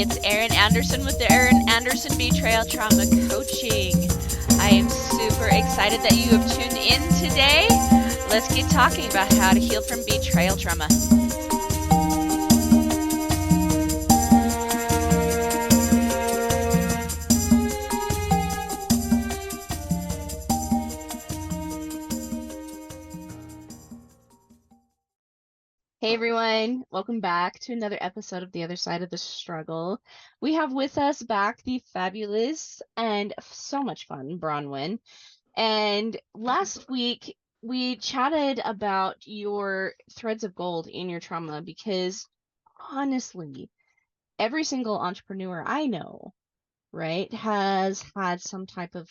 It's Erin Anderson with the Erin Anderson Betrayal Trauma Coaching. I am super excited that you have tuned in today. Let's get talking about how to heal from betrayal trauma. Hey everyone, welcome back to another episode of The Other Side of the Struggle. We have with us back the fabulous and so much fun Bronwyn. And last week we chatted about your threads of gold in your trauma because honestly, every single entrepreneur I know, right, has had some type of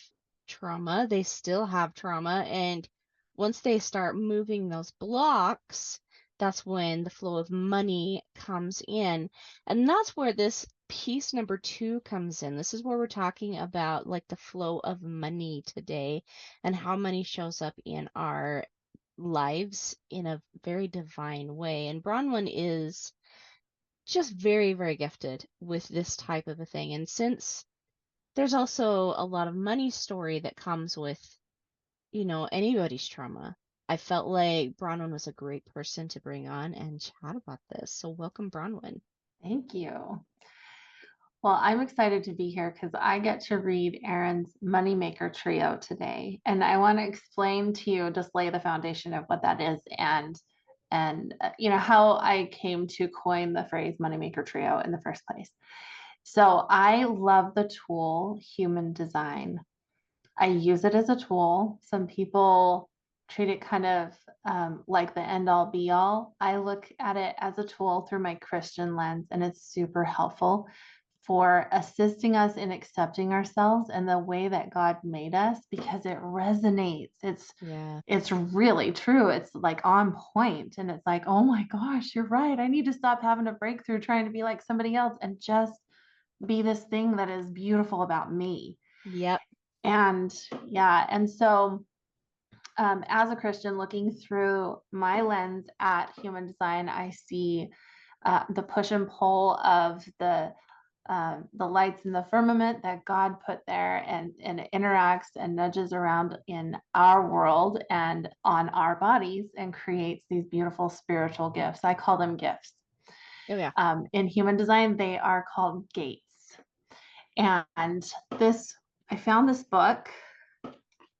trauma. They still have trauma, and once they start moving those blocks, that's when the flow of money comes in. And that's where this piece number 2 comes in. This is where we're talking about like the flow of money today and how money shows up in our lives in a very divine way. And Bronwyn is just very, very gifted with this type of a thing. And since there's also a lot of money story that comes with, anybody's trauma, I felt like Bronwyn was a great person to bring on and chat about this. So welcome, Bronwyn. Thank you. Well, I'm excited to be here because I get to read Erin's Moneymaker Trio today. And I want to explain to you, just lay the foundation of what that is and how I came to coin the phrase Moneymaker Trio in the first place. So I love the tool human design. I use it as a tool. Some people treat it kind of like the end all be all. I look at it as a tool through my Christian lens, and it's super helpful for assisting us in accepting ourselves and the way that God made us, because it resonates. It's really true. It's like on point, and it's like, oh my gosh, you're right. I need to stop having a breakthrough trying to be like somebody else and just be this thing that is beautiful about me. Yep. And yeah, and so as a Christian looking through my lens at human design, I see the push and pull of the lights in the firmament that God put there, and it interacts and nudges around in our world and on our bodies and creates these beautiful spiritual gifts. I call them gifts. Oh yeah. In human design, they are called gates. And I found this book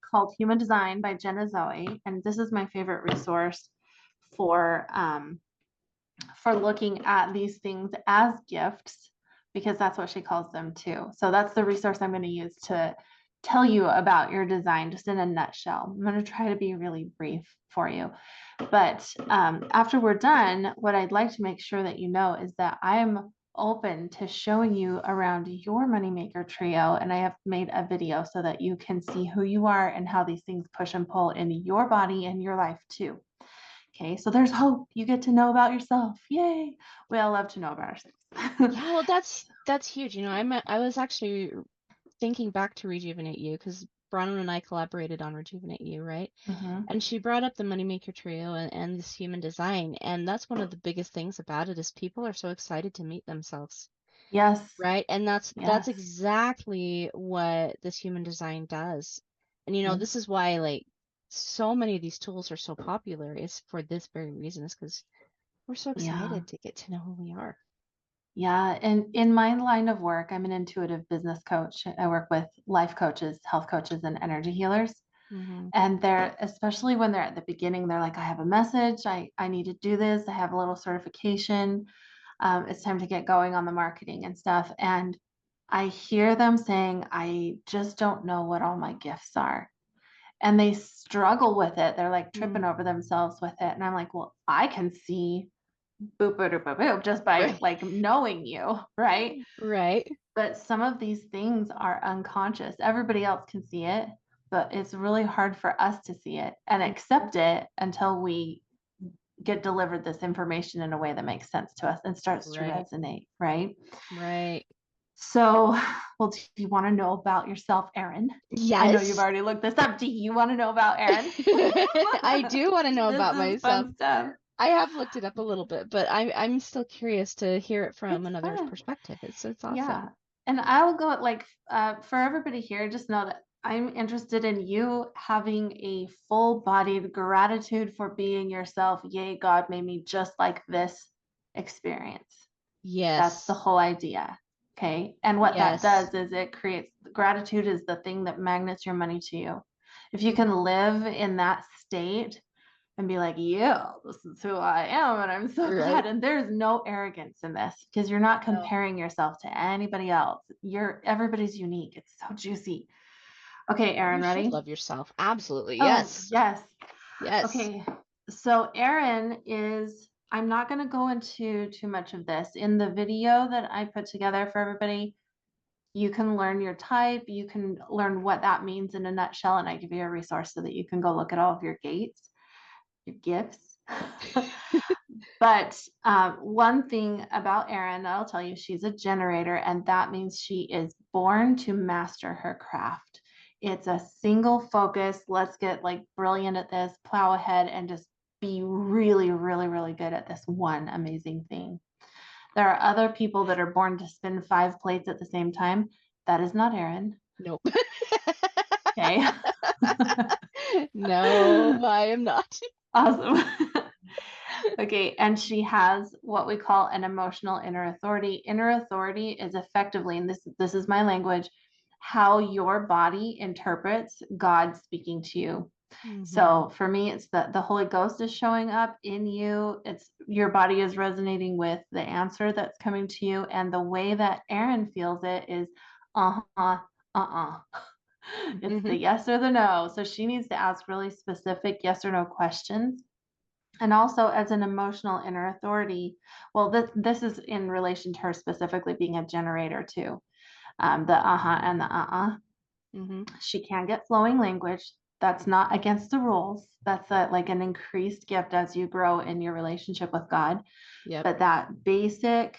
called Human Design by Jenna Zoe, and this is my favorite resource for looking at these things as gifts, because that's what she calls them too. So that's the resource I'm going to use to tell you about your design, just in a nutshell. I'm going to try to be really brief for you. But after we're done, what I'd like to make sure that you know is that I'm open to showing you around your Moneymaker Trio, and I have made a video so that you can see who you are and how these things push and pull in your body and your life too. Okay, so there's hope. You get to know about yourself. Yay! We all love to know about ourselves. Yeah, well, that's huge. I was actually thinking back to Rejuvenate You because Bronwyn and I collaborated on Rejuvenate You, right? Mm-hmm. And she brought up the Moneymaker Trio and this human design, and that's one of the biggest things about it is people are so excited to meet themselves. Yes. Right? And that's exactly what this human design does. And this is why like so many of these tools are so popular, is for this very reason, is because we're so excited to get to know who we are. Yeah. And in my line of work, I'm an intuitive business coach. I work with life coaches, health coaches, and energy healers. Mm-hmm. And they're, especially when they're at the beginning, they're like, I have a message. I need to do this. I have a little certification. It's time to get going on the marketing and stuff. And I hear them saying, I just don't know what all my gifts are. And they struggle with it. They're like tripping over themselves with it. And I'm like, well, I can see boop, boop, boop, boop, just by like knowing you, right? Right. But some of these things are unconscious. Everybody else can see it, but it's really hard for us to see it and accept it until we get delivered this information in a way that makes sense to us and starts to resonate, right? Right. So, well, do you want to know about yourself, Erin? Yes. I know you've already looked this up. Do you want to know about Erin? I do want to know about myself. Fun stuff. I have looked it up a little bit, but I'm still curious to hear it from It's another fun. perspective. It's Yeah. awesome. And I'll go like for everybody here, just know that I'm interested in you having a full-bodied gratitude for being yourself. Yay, God made me just like this experience. That's the Yes. whole idea. Okay. And what that Yes. does is it creates gratitude is the thing that magnets your money to you. If you can live in that state and be like, yeah, this is who I am, and I'm so glad. Right. And there's no arrogance in this because you're not No. comparing yourself to anybody else. Everybody's unique. It's so juicy. Okay, Erin, You should ready? love yourself. Absolutely. Oh, Yes. yes. Yes. Okay. So Erin is, I'm not going to go into too much of this. In the video that I put together for everybody, you can learn your type, you can learn what that means in a nutshell, and I give you a resource so that you can go look at all of your gates, your gifts. But one thing about Erin, I'll tell you, she's a generator, and that means she is born to master her craft. It's a single focus. Let's get like brilliant at this, plow ahead, and just be really, really, really good at this one amazing thing. There are other people that are born to spin 5 plates at the same time. That is not Erin. Nope. Okay. No, I am not. Awesome. Okay, and she has what we call an emotional inner authority. Inner authority is effectively, and this is my language, how your body interprets God speaking to you. Hmm. So for me, it's that the Holy Ghost is showing up in you. It's your body is resonating with the answer that's coming to you, and the way that Erin feels it is, uh-uh. It's the Hmm. yes or the no. So she needs to ask really specific yes or no questions. And also, as an emotional inner authority, well, this is in relation to her specifically being a generator too. The and the Hmm. She can get flowing language. That's not against the rules. That's like an increased gift as you grow in your relationship with God. Yep. But that basic,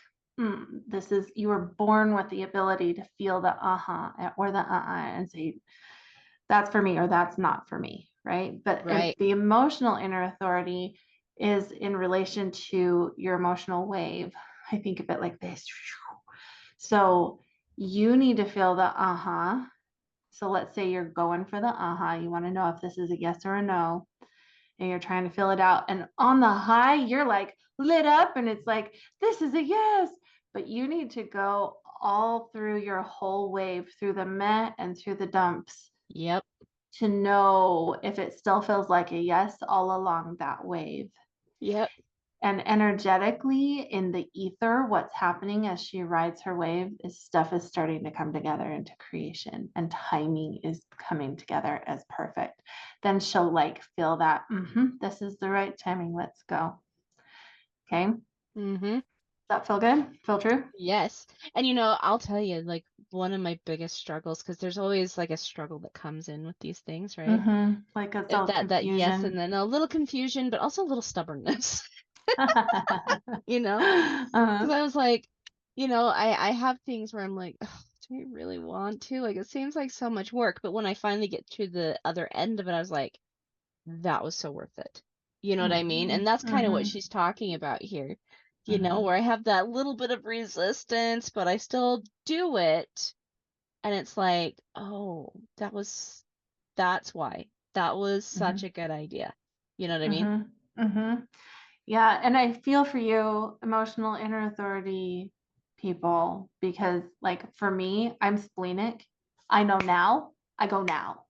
this is, you were born with the ability to feel the or the and say, that's for me or that's not for me, right? But Right. the emotional inner authority is in relation to your emotional wave. I think of it like this. So you need to feel the So let's say you're going for the you want to know if this is a yes or a no, and you're trying to fill it out. And on the high, you're like lit up and it's like, this is a yes. But you need to go all through your whole wave, through the meh and through the dumps, Yep. to know if it still feels like a yes all along that wave. Yep. And energetically in the ether, what's happening as she rides her wave is stuff is starting to come together into creation, and timing is coming together as perfect. Then she'll like feel that, this is the right timing. Let's go. Okay. Does Hmm. that feel good? Feel true? Yes. And I'll tell you, like one of my biggest struggles, because there's always like a struggle that comes in with these things, right? Like it's all That yes, and confusion. then a little confusion, but also a little stubbornness, you know? uh-huh. Because I was like, I have things where I'm like, "Ugh, do I really want to? Like, it seems like so much work, but when I finally get to the other end of it, I was like, that was so worth it. You know what I mean? And that's kind of what she's talking about here, where I have that little bit of resistance, but I still do it. And it's like, oh, that's why. That was such a good idea. You know what I mean? Yeah, and I feel for you, emotional inner authority people, because like for me, I'm splenic. I know now, I go now.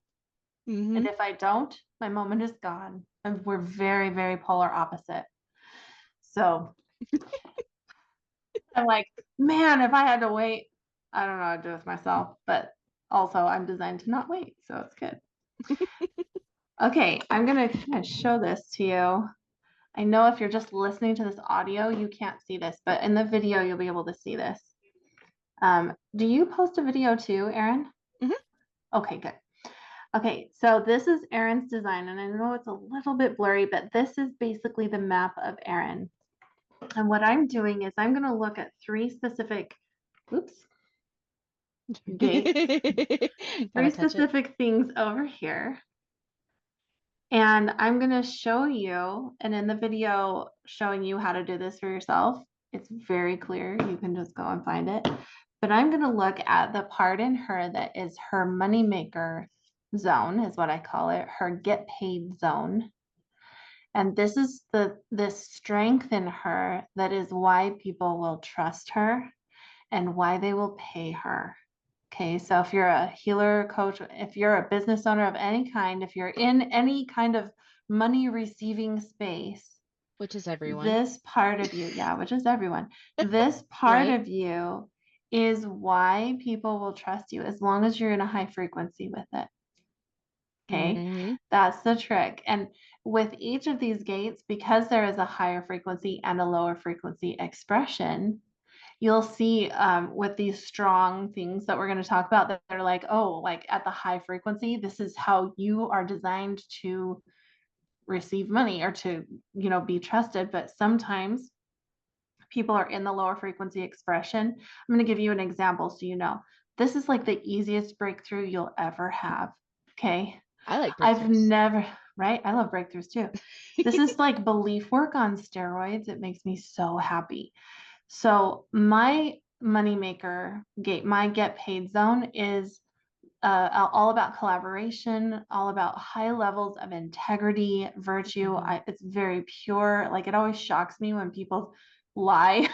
Mm-hmm. And if I don't, my moment is gone. And we're very, very polar opposite. So I'm like, man, if I had to wait, I don't know how to do with myself, but also I'm designed to not wait. So it's good. Okay, I'm gonna kind of show this to you. I know if you're just listening to this audio, you can't see this, but in the video, you'll be able to see this. Do you post a video too, Erin? Hmm. Okay, good. Okay, so this is Erin's design, and I know it's a little bit blurry, but this is basically the map of Erin. And what I'm doing is I'm going to look at 3 specific, oops, gates, Gotta three touch it. specific things over here. And I'm going to show you, and in the video showing you how to do this for yourself, it's very clear. You can just go and find it. But I'm going to look at the part in her that is her moneymaker zone, is what I call it, her get paid zone. And this is this strength in her that is why people will trust her and why they will pay her. Okay, so if you're a healer, coach, if you're a business owner of any kind, if you're in any kind of money receiving space, Which is everyone, this part of you, yeah, which is everyone, this part right? of you is why people will trust you as long as you're in a high frequency with it. Okay, Mm-hmm. that's the trick. And with each of these gates, because there is a higher frequency and a lower frequency expression, you'll see with these strong things that we're going to talk about that they're like, oh, like at the high frequency, this is how you are designed to receive money or to, be trusted. But sometimes people are in the lower frequency expression. I'm going to give you an example so you know. This is like the easiest breakthrough you'll ever have. Okay. I like I've breakthroughs. never, right? I love breakthroughs too. This is like belief work on steroids. It makes me so happy. So my moneymaker gate, my get paid zone is all about collaboration, all about high levels of integrity, virtue. Mhm. It's very pure. Like it always shocks me when people lie,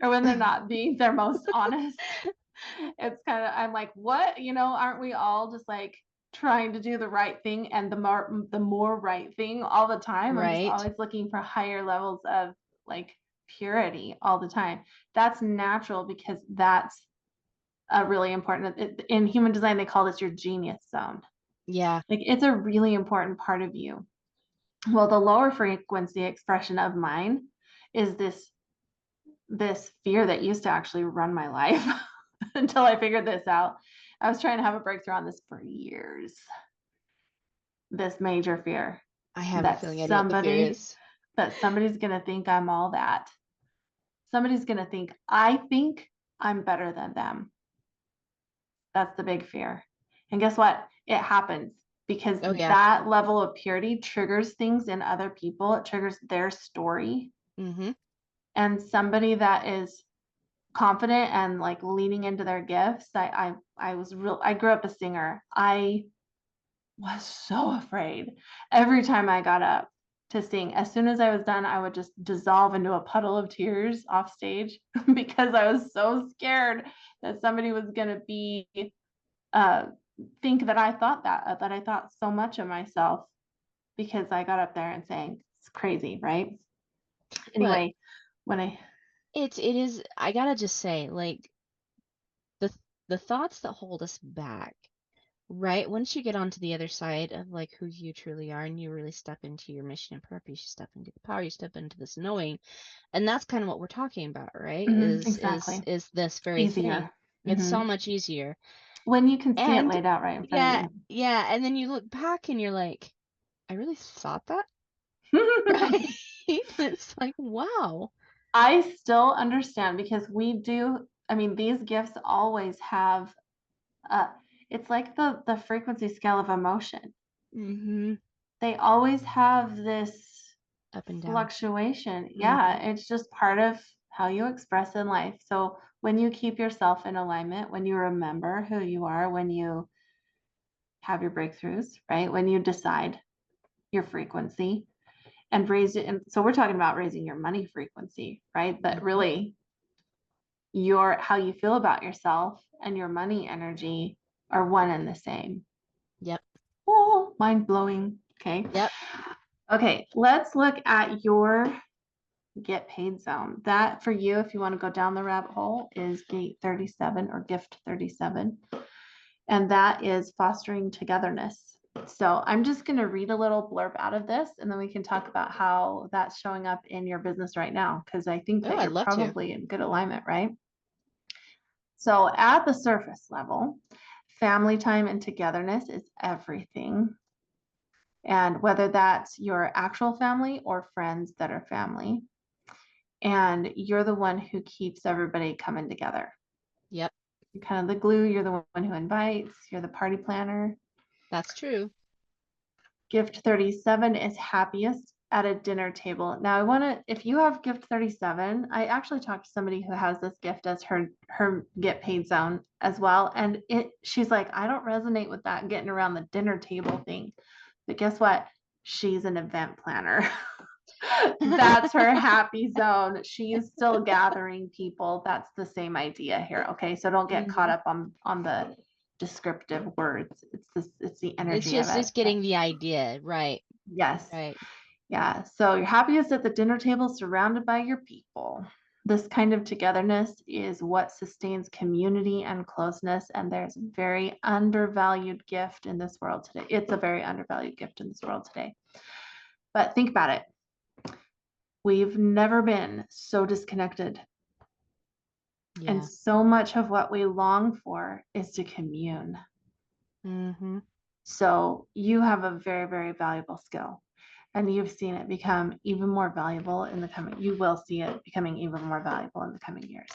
or when they're not being their most honest. It's kind of, I'm like, what? Aren't we all just like trying to do the right thing and the more right thing all the time? I'm just Right? always looking for higher levels of like purity all the time. That's natural because that's a really important in human design. They call this your genius zone. Yeah, Like it's a really important part of you. Well, the lower frequency expression of mine is this fear that used to actually run my life until I figured this out. I was trying to have a breakthrough on this for years. This major fear I have a that feeling I know what the fear is. somebody's going to think I'm all that. Somebody's going to think I'm better than them. That's the big fear. And guess what? It happens because Oh yeah. that level of purity triggers things in other people. It triggers their story. Mm-hmm. And somebody that is confident and like leaning into their gifts. I grew up a singer. I was so afraid every time I got up to sing. As soon as I was done, I would just dissolve into a puddle of tears off stage because I was so scared that somebody was going to be uh, think that I thought so much of myself because I got up there and sang. It's crazy, right? But Anyway, when I it is, I gotta just say, like, the the thoughts that hold us back, right? Once you get onto the other side of like who you truly are and you really step into your mission and purpose, you step into the power, you step into this knowing. And that's kind of what we're talking about, right? Is exactly is this very thing. easier. It's hmm so much easier. When you can see it And laid out right in front of yeah, you. yeah, and then you look back and you're like, I really thought that, right? It's like, wow. I still understand because we do. I mean, these gifts always have. Uh, it's like the frequency scale of emotion. Mm-hmm. They always have this Up and down. fluctuation. Mm-hmm. Yeah, it's just part of how you express in life. So when you keep yourself in alignment, when you remember who you are, when you have your breakthroughs, right? When you decide your frequency and raise it. And so we're talking about raising your money frequency, right? But Mm-hmm. really, your how you feel about yourself and your money energy are one and the same. Yep. Oh, mind blowing. Okay. Yep. Okay, let's look at your get paid zone. That for you, if you want to go down the rabbit hole, is gate 37 or gift 37. And that is fostering togetherness. So I'm just going to read a little blurb out of this and then we can talk about how that's showing up in your business right now, because I think Oh, that I'd you're love to. probably in good alignment, right? So at the surface level, family time and togetherness is everything. And whether that's your actual family or friends that are family, and you're the one who keeps everybody coming together. Yep. You're kind of the glue, you're the one who invites, you're the party planner. That's true. Gift 37 is happiest at a dinner table. Now I want to, if you have gift 37, I actually talked to somebody who has this gift as her get paid zone as well. And she's like, I don't resonate with that getting around the dinner table thing. But guess what? She's an event planner. That's her happy zone. She is still gathering people. That's the same idea here. Okay. So don't get caught up on the descriptive words. It's the energy of it. It's getting the idea. Right. Yes. Right. Yeah. So you're happiest at the dinner table surrounded by your people. This kind of togetherness is what sustains community and closeness. And there's a very undervalued gift in this world today. It's a very undervalued gift in this world today. But think about it. We've never been so disconnected. Yeah. And so much of what we long for is to commune. Mm-hmm. So you have a very, very valuable skill. And you've seen it become even more valuable in the coming, you will see it becoming even more valuable in the coming years.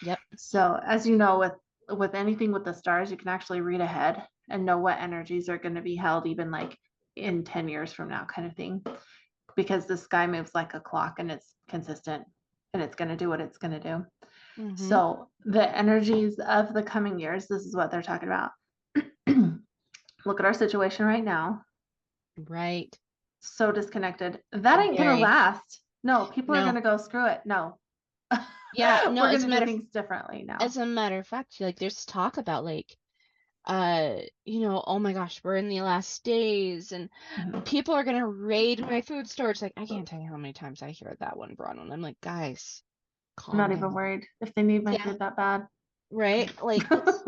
Yep. So as you know, with anything with the stars, you can actually read ahead and know what energies are going to be held even like in 10 years from now, kind of thing. Because the sky moves like a clock and it's consistent and it's going to do what it's going to do. Mm-hmm. So the energies of the coming years, this is what they're talking about. Look at our situation right now. Right. So disconnected. That ain't going to last. No, people are going to go, screw it. No. Yeah. No, we're going to do things differently now. As a matter of fact, like there's talk about like, oh my gosh, we're in the last days and people are gonna raid my food storage. Like, I can't tell you how many times I hear that one, Bronwyn. I'm like, guys, I'm not calm even down. worried if they need my food that bad. Right? Like,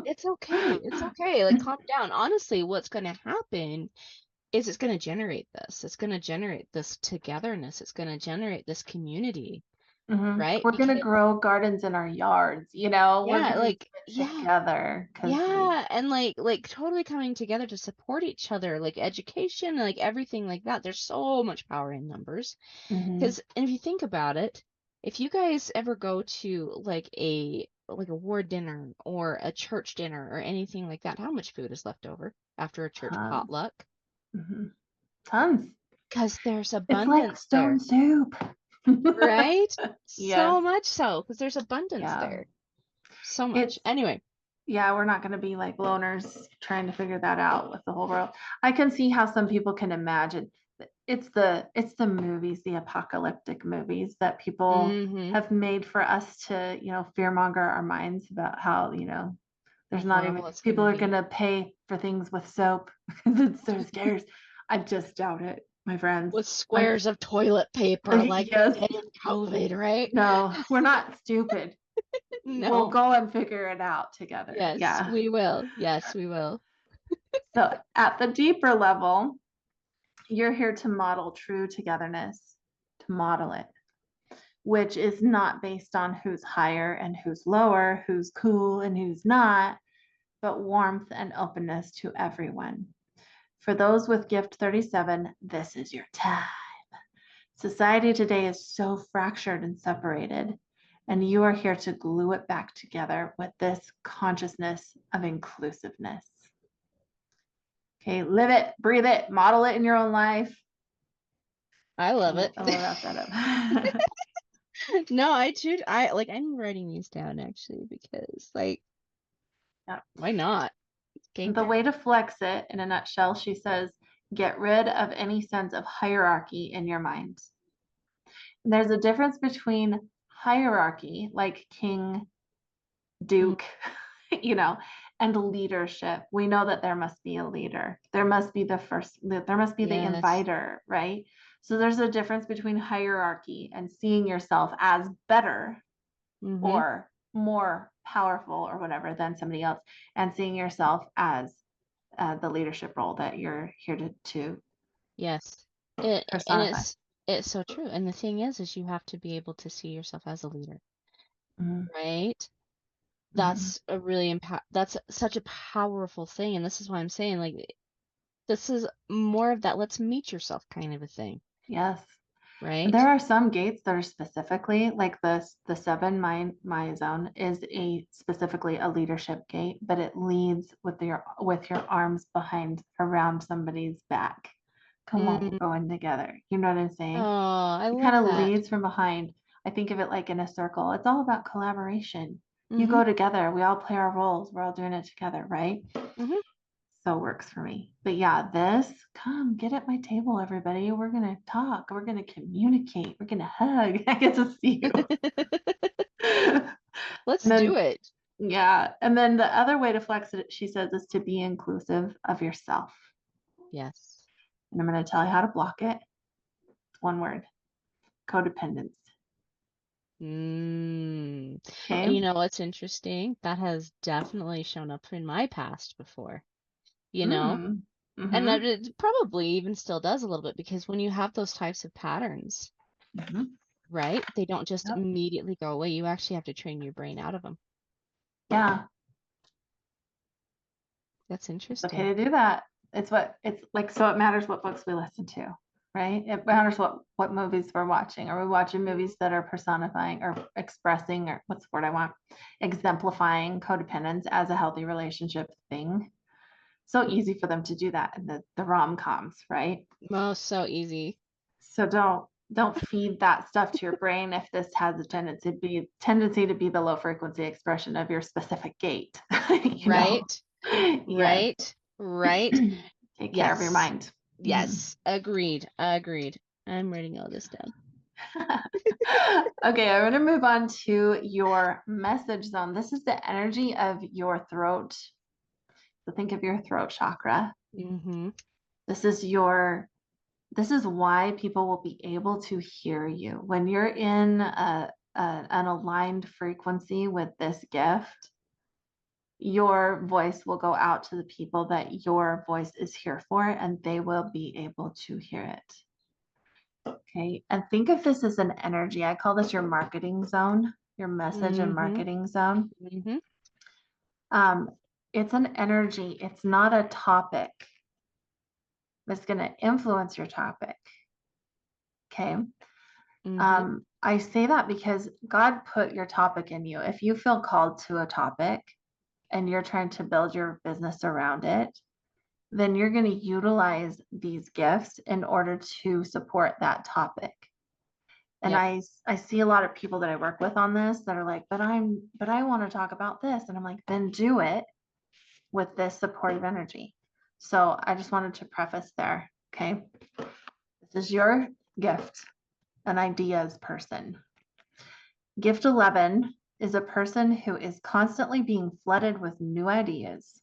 it's okay. It's okay. Like, calm down. Honestly, what's gonna happen is it's gonna generate this. It's gonna generate this togetherness. It's gonna generate this community. Right? We're going to grow gardens in our yards, we're going to like, together. Yeah, and like totally coming together to support each other, like education, like everything like that. There's so much power in numbers. Because if you think about it, if you guys ever go to like a ward dinner or a church dinner or anything like that, how much food is left over after a church potluck? Tons. Because there's It's like abundance stone there, soup. right? Yes. So much so, because there's abundance there. So much. Anyway. Yeah, we're not going to be like loners trying to figure that out with the whole world. I can see how some people can imagine. It's the movies, the apocalyptic movies that people have made for us to, fearmonger our minds about how, there's not even people are going to pay for things with soap because it's so scarce. I just doubt it, my friends. With squares of toilet paper, like yes. we did in COVID, right? No, we're not stupid. No. We'll go and figure it out together. Yes, yeah. we will. Yes, we will. So at the deeper level, you're here to model true togetherness, to model it, which is not based on who's higher and who's lower, who's cool and who's not, but warmth and openness to everyone. For those with gift 37, this is your time. Society today is so fractured and separated, and you are here to glue it back together with this consciousness of inclusiveness. Okay, live it, breathe it, model it in your own life. I love it. I'll wrap that up. No, I'm writing these down actually because why not? The way to flex it in a nutshell, she says, get rid of any sense of hierarchy in your mind. There's a difference between hierarchy, like king, duke, and leadership. We know that there must be a leader. There must be the inviter, right? So there's a difference between hierarchy and seeing yourself as better or more powerful or whatever than somebody else, and seeing yourself as the leadership role that you're here to yes. personify. And it's so true. And the thing is you have to be able to see yourself as a leader, right? That's that's such a powerful thing. And this is why I'm saying this is more of that let's meet yourself kind of a thing. Yes. Right. There are some gates that are specifically like the 7 my zone is specifically a leadership gate, but it leads with your arms behind around somebody's back. Come on, we're Mm. going together. You know what I'm Oh, saying? I He kind love of that. leads from behind. I think of it like in a circle. It's all about collaboration. You Mm-hmm. go together. We all play our roles. We're all doing it together, right? Mm-hmm. So it works for me. But yeah, come get at my table, everybody. We're going to talk. We're going to communicate. We're going to hug. I get to see you. Let's And do then, it. yeah. And then the other way to flex it, she says, is to be inclusive of yourself. Yes. And I'm going to tell you how to block it. It's one word: codependence. Mm. Okay. And you know what's interesting? That has definitely shown up in my past before, you know? Mm. And Mm-hmm. that it probably even still does a little bit because when you have those types of patterns, Mm-hmm. right? They don't just Yep. immediately go away. You actually have to train your brain out of them. Yeah. That's It's okay interesting. to do that. It's like, so it matters what books we listen to, right? It matters what movies we're watching. Are we watching movies that are personifying or expressing, or what's the word I want? Exemplifying codependence as a healthy relationship thing. So easy for them to do that in the rom-coms, right? Oh, so easy. So don't feed that stuff to your brain if this has a tendency to be the low frequency expression of your specific gate. You know? Right? Yes. Right? Right? Take care of your Yes. mind. Mhm. Yes. Agreed. Agreed. I'm writing all this down. Okay, I'm going to move on to your message zone. This is the energy of your throat. So think of your throat chakra. Mm-hmm. This is this is why people will be able to hear you. When you're in an aligned frequency with this gift, your voice will go out to the people that your voice is here for, and they will be able to hear it. Okay. And think of this as an energy. I call this your marketing zone, your message and Mm-hmm. marketing zone. Mm-hmm. Um, it's an energy, it's not a topic that's going to influence your topic. Okay. Mm-hmm. I say that because God put your topic in you. If you feel called to a topic and you're trying to build your business around it, then you're going to utilize these gifts in order to support that topic. And Yep. I see a lot of people that I work with on this that are like, but I want to talk about this. And I'm like, then do it with this supportive energy. So I just wanted to preface there. Okay. This is your gift, an ideas person. Gift 11 is a person who is constantly being flooded with new ideas.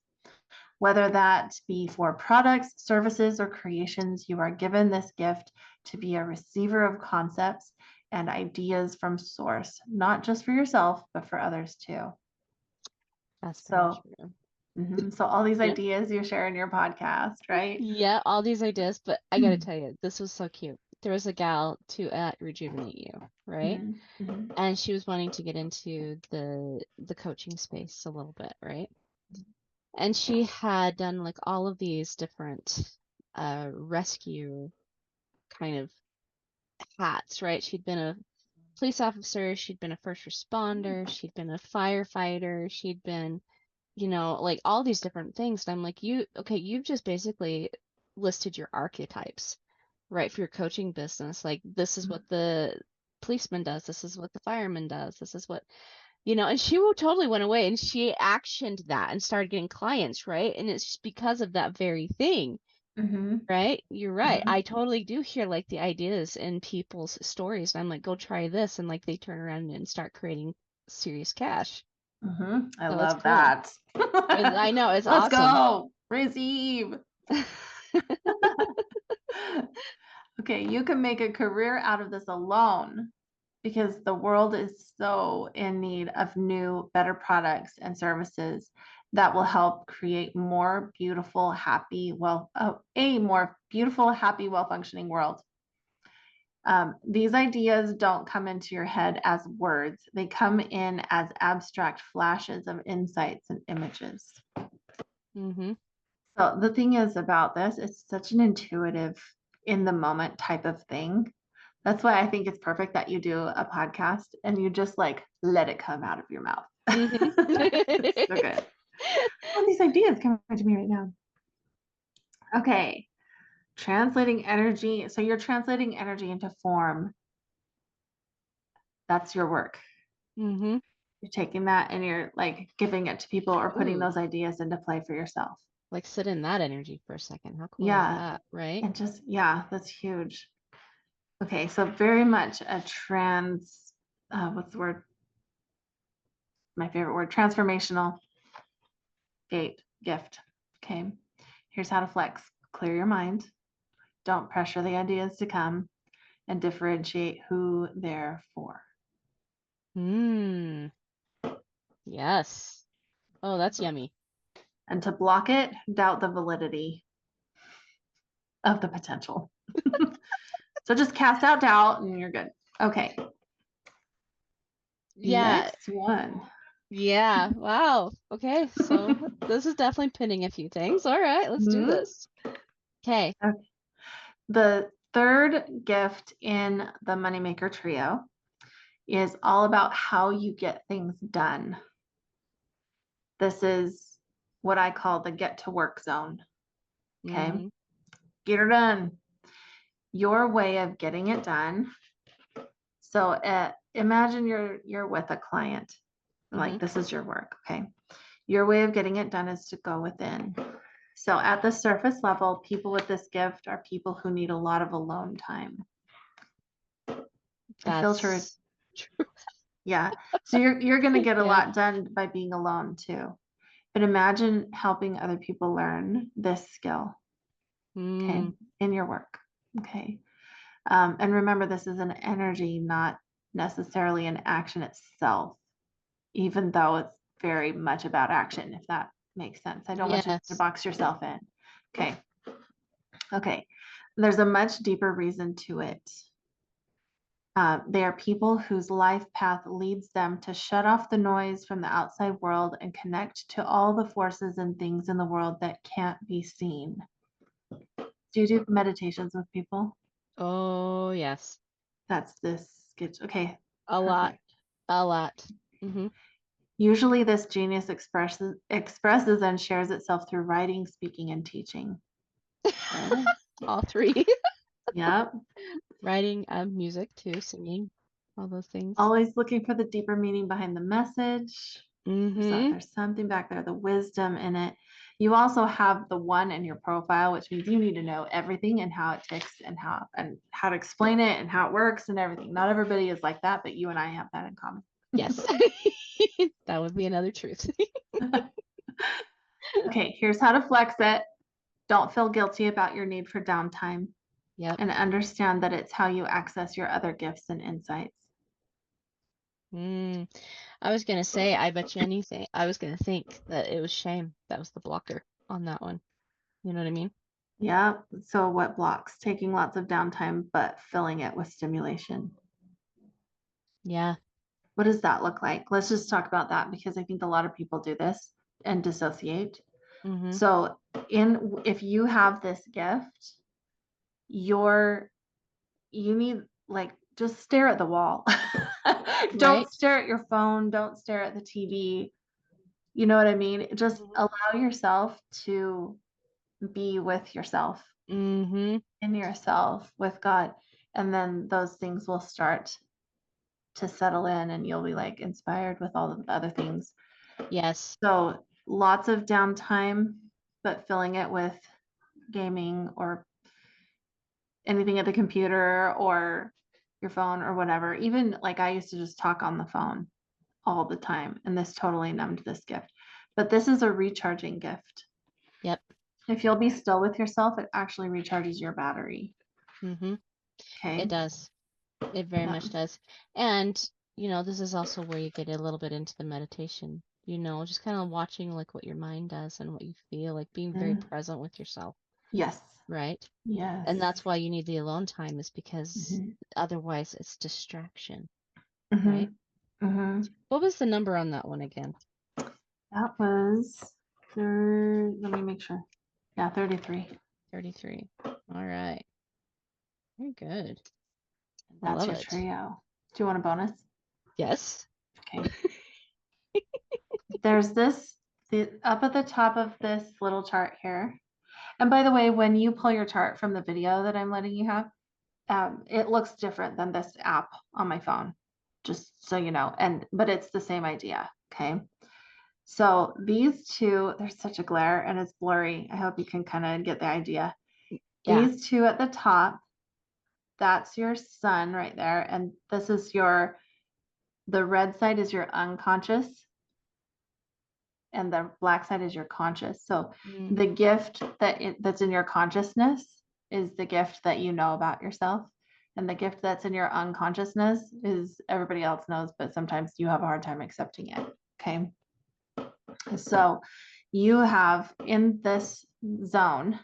Whether that be for products, services, or creations, you are given this gift to be a receiver of concepts and ideas from source, not just for yourself, but for others too. That's very So, true. so all these Yeah. ideas you share in your podcast, right? Yeah, all these ideas, but I gotta tell you, this was so cute. There was a gal to Rejuvenate You, right? Mhm, mhm, And she was wanting to get into the coaching space a little bit, right? And she had done like all of these different rescue kind of hats, right? She'd been a police officer, she'd been a first responder, she'd been a firefighter, she'd been, like all these different things. And I'm like, okay, you've just basically listed your archetypes, right, for your coaching business. Like, this is what the policeman does, this is what the fireman does, this is what, and she totally went away and she actioned that and started getting clients, right? And it's just because of that very thing. mhm, Right? You're right. mhm, I totally do hear like the ideas in people's stories. And I'm like, go try this. And like they turn around and start creating serious cash. mhm. I So it's love cool. that. I know, it's Let's awesome. go. Receive. Okay, you can make a career out of this alone because the world is so in need of new, better products and services that will help create more beautiful, happy, a more beautiful, happy, well-functioning world. These ideas don't come into your head as words. They come in as abstract flashes of insights and images. Mm-hmm. So the thing is about this, it's such an intuitive, in the moment type of thing. That's why I think it's perfect that you do a podcast and you just like let it come out of your mouth. It's so Mm-hmm. good. All these ideas coming to me right now. Okay. translating energy. So you're translating energy into form. That's your work. Mm-hmm. You're taking that and you're like giving it to people or putting Ooh, those ideas into play for yourself. like sit in that energy for a second. How cool is Yeah. that, right? And just, yeah, that's huge. Okay. So very much a what's the word? My favorite word, transformational gift. Okay. Here's how to flex. Clear your mind. Don't pressure the ideas to come and differentiate who they're for. Hmm. Yes. Oh, that's yummy. And to block it, doubt the validity of the potential. So just cast out doubt and you're good. Okay. Yeah. Next one. Yeah. Wow. Okay. So this is definitely pinning a few things. All right, let's do Mhm. this. Okay. Okay. The third gift in the Moneymaker Trio is all about how you get things done. This is what I call the get to work zone. Okay. Mm-hmm. Get her done. Your way of getting it done. So imagine you're with a client. Mm-hmm. Like this is your work. Okay. Your way of getting it done is to go within. So at the surface level, people with this gift are people who need a lot of alone time. I filter, That's true. yeah. So you're gonna get a Yeah. lot done by being alone too. But imagine helping other people learn this skill, okay, Mm. in your work. Okay. And remember, this is an energy, not necessarily an action itself, even though it's very much about action, if that makes sense. I don't want you to Yes. box yourself in. Okay. Okay. There's a much deeper reason to it. They are people whose life path leads them to shut off the noise from the outside world and connect to all the forces and things in the world that can't be seen. Do you do meditations with people? Oh, yes. That's this sketch. Okay, A lot. perfect. A lot. Mm-hmm. Usually, this genius expresses and shares itself through writing, speaking, and teaching. Good. All three. Yep. Writing, music too, singing, all those things. Always looking for the deeper meaning behind the message. Mm-hmm. There's something back there, the wisdom in it. You also have the one in your profile, which means you need to know everything and how it ticks and how to explain it and how it works and everything. Not everybody is like that, but you and I have that in common. Yes. That would be another truth. Okay, here's how to flex it. Don't feel guilty about your need for downtime Yep. and understand that it's how you access your other gifts and insights. Mm. I was gonna say, I bet you anything. I was gonna think that it was shame. That was the blocker on that one. You know what I mean? Yeah. So, what blocks? Taking lots of downtime, but filling it with stimulation. Yeah. What does that look like? Let's just talk about that because I think a lot of people do this and dissociate. Mm-hmm. So, if you have this gift, you're you need like just stare at the wall. Don't Right? stare at your phone, don't stare at the TV. You know what I mean? Just Mm-hmm. allow yourself to be with yourself, Mm-hmm. in yourself, with God. And then those things will start to settle in and you'll be like inspired with all of the other things. Yes. So lots of downtime, but filling it with gaming or anything at the computer or your phone or whatever. Even like I used to just talk on the phone all the time, and this totally numbed this gift. But this is a recharging gift. Yep. If you'll be still with yourself, it actually recharges your battery. Mm-hmm. It Okay. does. It very Yeah. much does. And, this is also where you get a little bit into the meditation, just kind of watching like what your mind does and what you feel, like being very Mm. present with yourself, Yes. right? Yes. And that's why you need the alone time is because Hmm. otherwise it's distraction, Hmm. right? Hmm. What was the number on that one again? That was third. Let me make sure. Yeah, 33. 33. All right. Very good. I That's love your it. trio. Do you want a bonus? Yes. Okay. There's this up at the top of this little chart here. And by the way, when you pull your chart from the video that I'm letting you have, it looks different than this app on my phone, just so you know. But it's the same idea. Okay. So these two, there's such a glare and it's blurry. I hope you can kind of get the idea. Yeah. These two at the top, that's your sun right there. And this is the red side is your unconscious and the black side is your conscious. So Mm. the gift that's in your consciousness is the gift that you know about yourself. And the gift that's in your unconsciousness is everybody else knows, but sometimes you have a hard time accepting it. Okay. So you have in this zone,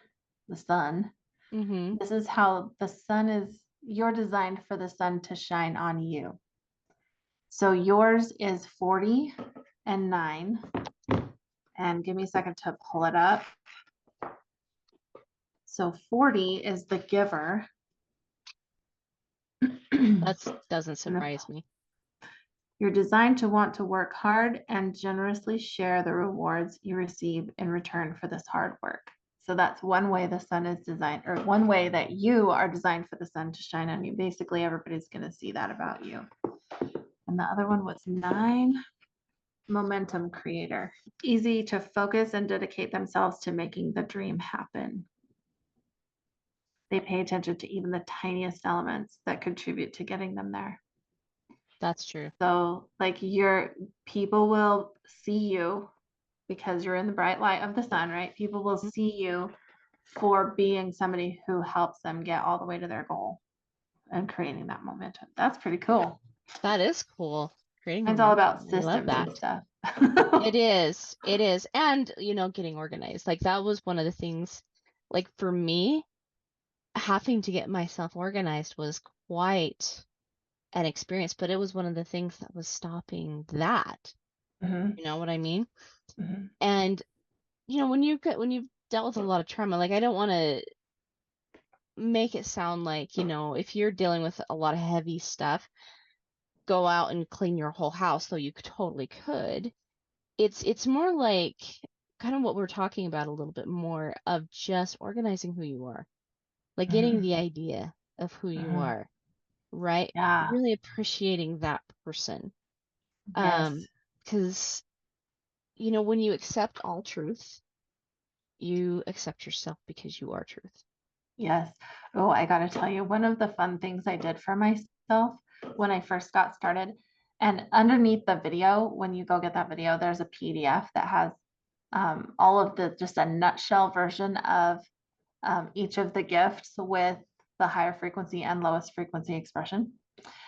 the sun, Mm-hmm. this is how the sun is, you're designed for the sun to shine on you. So yours is 40 and 9. And give me a second to pull it up. So 40 is the giver. That doesn't surprise me. You're designed to want to work hard and generously share the rewards you receive in return for this hard work. So that's one way the sun is designed, or one way that you are designed for the sun to shine on you. Basically, everybody's going to see that about you. And the other one was 9, momentum creator. Easy to focus and dedicate themselves to making the dream happen. They pay attention to even the tiniest elements that contribute to getting them there. That's true. So, like, your people will see you because you're in the bright light of the sun, right? People will see you for being somebody who helps them get all the way to their goal and creating that momentum. That's pretty cool. That is cool. Creating It's all about momentum. I love systems and that. stuff. It is. It is. And, getting organized. Like that was one of the things, like for me, having to get myself organized was quite an experience, but it was one of the things that was stopping that. Mhm, You know what I mean? mhm, And, when you've dealt with a lot of trauma, like I don't want to make it sound like, if you're dealing with a lot of heavy stuff, go out and clean your whole house, though you totally could. It's more like kind of what we're talking about a little bit more of just organizing who you are, like getting mhm, the idea of who you mhm. are, right? Yeah. Really appreciating that person. Yes. Because, when you accept all truth, you accept yourself because you are truth. Yes. Oh, I got to tell you, one of the fun things I did for myself when I first got started, and underneath the video, when you go get that video, there's a PDF that has all of just a nutshell version of each of the gifts with the higher frequency and lowest frequency expression.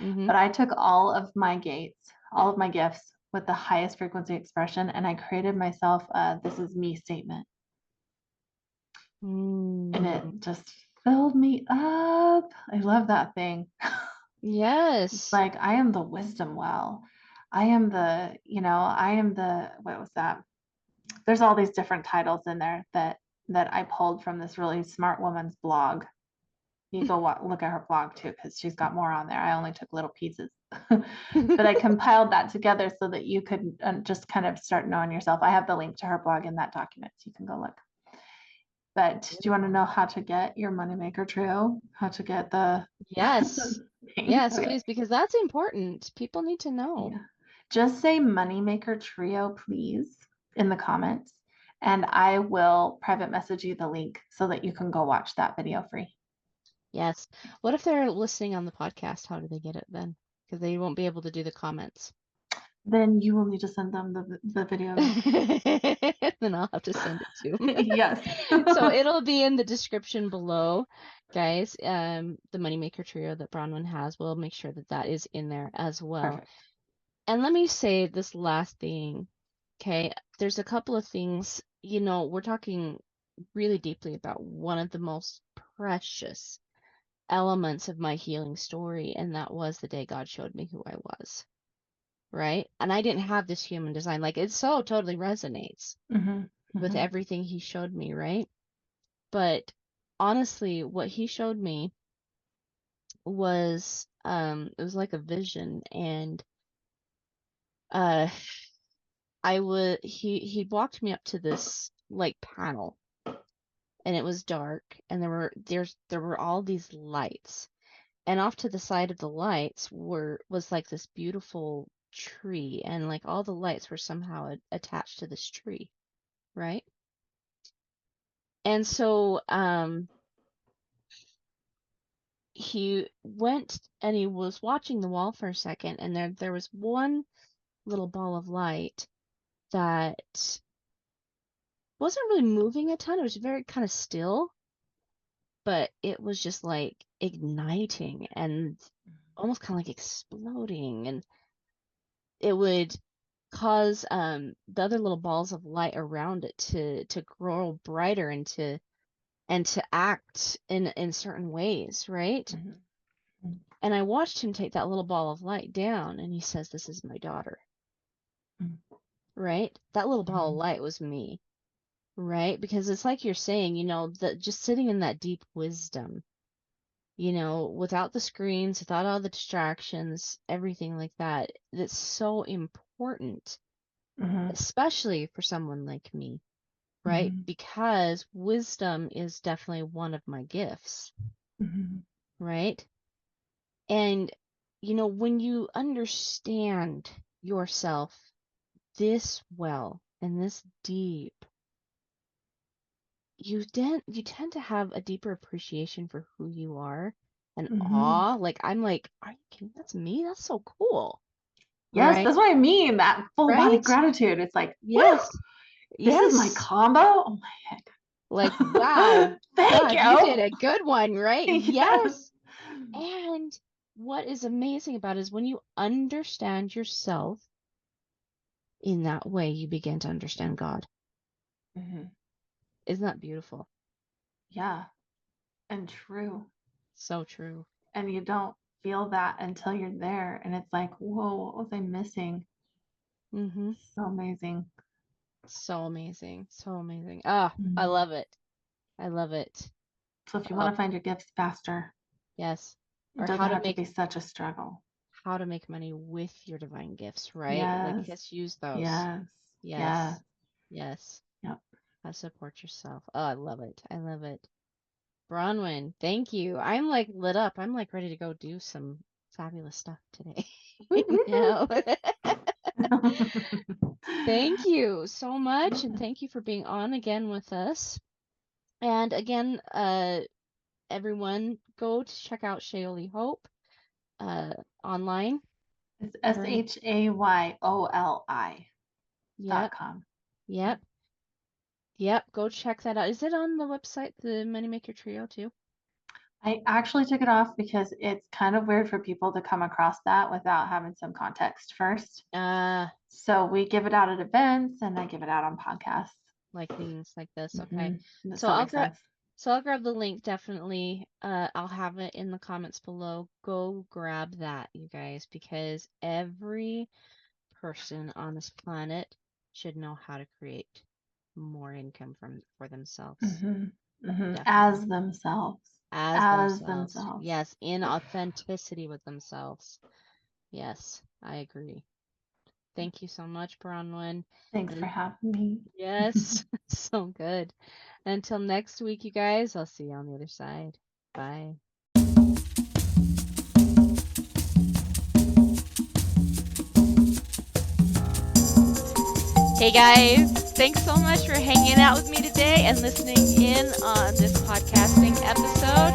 Mm-hmm. But I took all of my gates, all of my gifts with the highest frequency expression, and I created myself a "This is me" statement. And it Mm. just filled me up. I love that thing. It's Yes. like I am the wisdom well. I am the, what was that? There's all these different titles in there that I pulled from this really smart woman's blog. You go look at her blog too, because she's got more on there. I only took little pieces, but I compiled that together so that you could just kind of start knowing yourself. I have the link to her blog in that document, so you can go look. But do you want to know how to get your Moneymaker Trio? How to get the Yes. thing? Yes, Okay. please, because that's important. People need to know. Yeah. Just say Moneymaker Trio, please, in the comments, and I will private message you the link so that you can go watch that video free. Yes. What if they're listening on the podcast? How do they get it then? Because they won't be able to do the comments. Then you will need to send them the video link. Then I'll have to send it to them. Yes. So it'll be in the description below, guys. The Moneymaker Trio that Bronwyn has, we'll make sure that that is in there as well. Perfect. And let me say this last thing, okay? There's a couple of things, we're talking really deeply about one of the most precious elements of my healing story, and that was the day God showed me who I was, right? And I didn't have this human design. Like it so totally resonates Mm-hmm. with Mm-hmm. everything he showed me, right? But honestly, what he showed me was it was like a vision, and uh he walked me up to this like panel, and it was dark, and there were all these lights. And off to the side of the lights was like this beautiful tree, and like all the lights were somehow attached to this tree, right? And so he went and he was watching the wall for a second, and there was one little ball of light that wasn't really moving a ton. It was very kind of still, but it was just like igniting and almost kind of like exploding, and it would cause the other little balls of light around it to grow brighter and to act in certain ways, right? Mm-hmm. And I watched him take that little ball of light down, and he says, "This is my daughter." Mm-hmm. Right? That little ball of light was me, right? Because it's like you're saying, that just sitting in that deep wisdom, without the screens, without all the distractions, everything like that, that's so important, Mm-hmm. especially for someone like me, right? Mm-hmm. Because wisdom is definitely one of my gifts, Mm-hmm. right? And, when you understand yourself this well and this deep, you tend to have a deeper appreciation for who you are and Mm-hmm. awe. Like I'm like, are you kidding? That's me? That's so cool. Yes, Right? that's what I mean. That full body Right? gratitude. It's like, woo, Yes. this is my Yes. combo. Oh my Like, heck. wow, Thank God, you did you. a good one, right? Yes. Yes. And what is amazing about it is when you understand yourself in that way, you begin to understand God. Mm-hmm. Isn't that beautiful? Yeah. And true. So true. And you don't feel that until you're there. And it's like, whoa, what was I missing? Mm-hmm. So amazing. So amazing. So amazing. Ah, I Mm. love it. I love it. So if you Oh, want to find your gifts faster, yes. it Or doesn't have to be such a struggle. how to make money with your divine gifts, right? Like, Yes. yes, use those. Yes. Yes. Yes. Yes. Yep. How to support yourself. Oh, I love it. I love it. Bronwyn, thank you. I'm like lit up. I'm like ready to go do some fabulous stuff today. No. Thank you so much, and thank you for being on again with us. And again, everyone, go to check out Shayoli Hope online. It's Her, yep, SHAYOLI.com. yep, yep. Go check that out. Is it on the website, the Moneymaker Trio too? I actually took it off because it's kind of weird for people to come across that without having some context first. So we give it out at events and I give it out on podcasts. Like things like this. Okay. Mm-hmm. Does So that I'll make grab sense? so I'll grab the link definitely. I'll have it in the comments below. Go grab that, you guys, because every person on this planet should know how to create more income for themselves. Mm-hmm. Mm-hmm. Definitely. As themselves. As As themselves. themselves. Yes, in authenticity with themselves. Yes, I agree. Thank you so much, Bronwyn. Thanks for And having me. yes, so good. Until next week, you guys, I'll see you on the other side. Bye. Hey guys, thanks so much for hanging out with me today and listening in on this podcasting episode.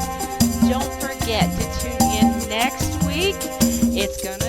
Don't forget to tune in next week. It's going to